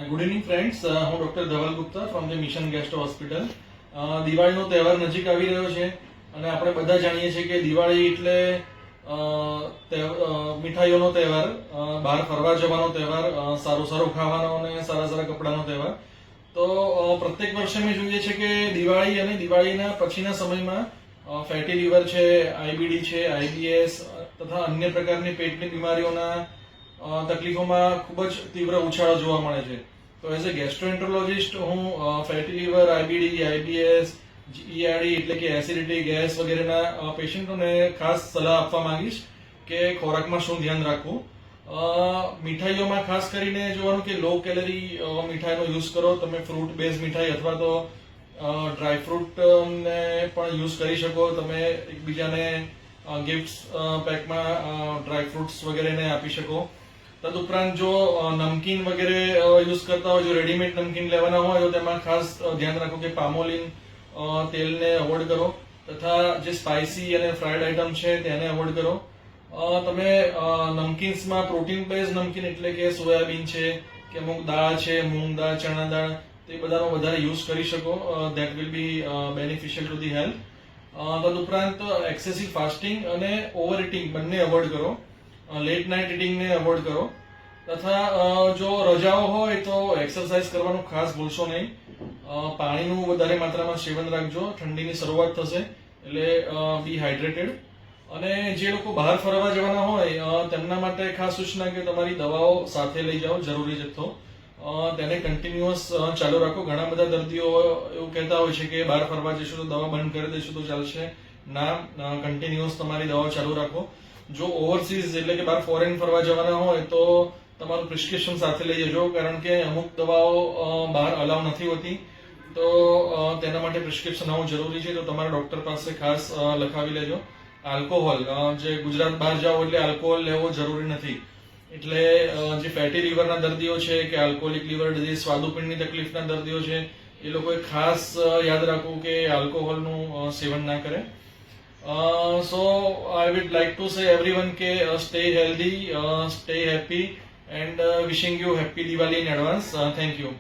Good evening friends, હું doctor Dhaval Gupta from the mission gastro hospital. દિવાળીનો તહેવાર નજીક આવી રહ્યો છે અને આપણે બધા જાણીએ છીએ કે દિવાળી એટલે મીઠાઈઓનો તહેવાર, બહાર ફરવા જવાનો તહેવાર, સારું સારું ખાવાનો અને સારા સારા કપડાનો તહેવાર. તો પ્રત્યેક વર્ષે અમે જોઈએ છે કે દિવાળી અને દિવાળીના પછીના સમયમાં ફેટી લીવર છે, આઈબીડી છે, આઈબીએસ તથા અન્ય પ્રકારની પેટની બીમારીઓના તકલીફોમાં ખૂબ જ તીવ્ર ઉછાળો જોવા મળે છે. તો એઝ અ ગેસ્ટ્રોએન્ટરોલોજિસ્ટ હું ફેટી લીવર, આઈબીડી, આઈબીએસ, ઈઆરડી એટલે કે એસિડિટી, ગેસ વગેરેના પેશન્ટોને ખાસ સલાહ આપવા માંગીશ કે ખોરાકમાં શું ધ્યાન રાખવું. મીઠાઈઓમાં ખાસ કરીને જોવાનું કે લો કેલરી મીઠાઈનો યુઝ કરો. તમે ફ્રૂટ બેઝ મીઠાઈ અથવા તો ડ્રાય ફ્રૂટ ને પણ યુઝ કરી શકો. તમે એકબીજાને ગિફ્ટ પેકમાં ડ્રાય ફ્રૂટ્સ વગેરેને આપી શકો. તદુપરાંત જો નમકીન વગેરે યુઝ કરતા હોય, જો રેડીમેડ નમકીન લેવાના હોય તો તેમાં ખાસ ધ્યાન રાખો કે પામોલિન તેલને અવોઇડ કરો તથા જે સ્પાઇસી અને ફ્રાઈડ આઇટમ છે તેને અવોઇડ કરો. તમે નમકીન્સમાં પ્રોટીન બેઝ નમકીન એટલે કે સોયાબીન છે કે અમુક દાળ છે, મૂંગ દાળ, ચણા દાળ, તે બધાનો વધારે યુઝ કરી શકો. That will be beneficial to the health. તદુપરાંત એક્સેસિવ ફાસ્ટિંગ અને ઓવર ઇટિંગ બંને અવોઇડ કરો. લેટ નાઇટ ઇટિંગને અવોઇડ કરો તથા જો રજાઓ હોય તો એક્સરસાઇઝ કરવાનું ખાસ ભૂલશો નહીં. પાણીનું વધારે માત્રામાં સેવન રાખજો. ઠંડીની શરૂઆત થશે એટલે બી હાઇડ્રેટેડ. અને જે લોકો બહાર ફરવા જવાના હોય તેમના માટે ખાસ સૂચના કે તમારી દવાઓ સાથે લઈ જાઓ, જરૂરી જથ્થો. તેને કન્ટિન્યુઅસ ચાલુ રાખો. ઘણા બધા દર્દીઓ એવું કહેતા હોય છે કે બહાર ફરવા જઈશું તો દવા બંધ કરી દઈશું તો ચાલશે. ના, કન્ટિન્યુઅસ તમારી દવા ચાલુ રાખો. જો ઓવરસીઝ એટલે કે બહાર ફોરેન ફરવા જવાના હોય તો તમારું પ્રિસ્ક્રિપ્શન સાથે લઈ જજો, કારણ કે અમુક દવાઓ બહાર અલાઉ નથી હોતી. તો તેના માટે પ્રિસ્ક્રિપ્શન હોવું જરૂરી છે. તો તમારા ડોક્ટર પાસે ખાસ લખાવી લેજો. આલ્કોહોલ, જે ગુજરાત બહાર જાઓ એટલે આલ્કોહોલ લેવો જરૂરી નથી. એટલે જે ફેટી લીવરના દર્દીઓ છે કે આલ્કોહોલિક લીવર ડિઝીઝ, સ્વાદુપિંડની તકલીફના દર્દીઓ છે, એ લોકોએ ખાસ યાદ રાખવું કે આલ્કોહોલનું સેવન ના કરે. So I would like to say everyone ke stay healthy, stay happy and wishing you happy Diwali in advance. Thank you.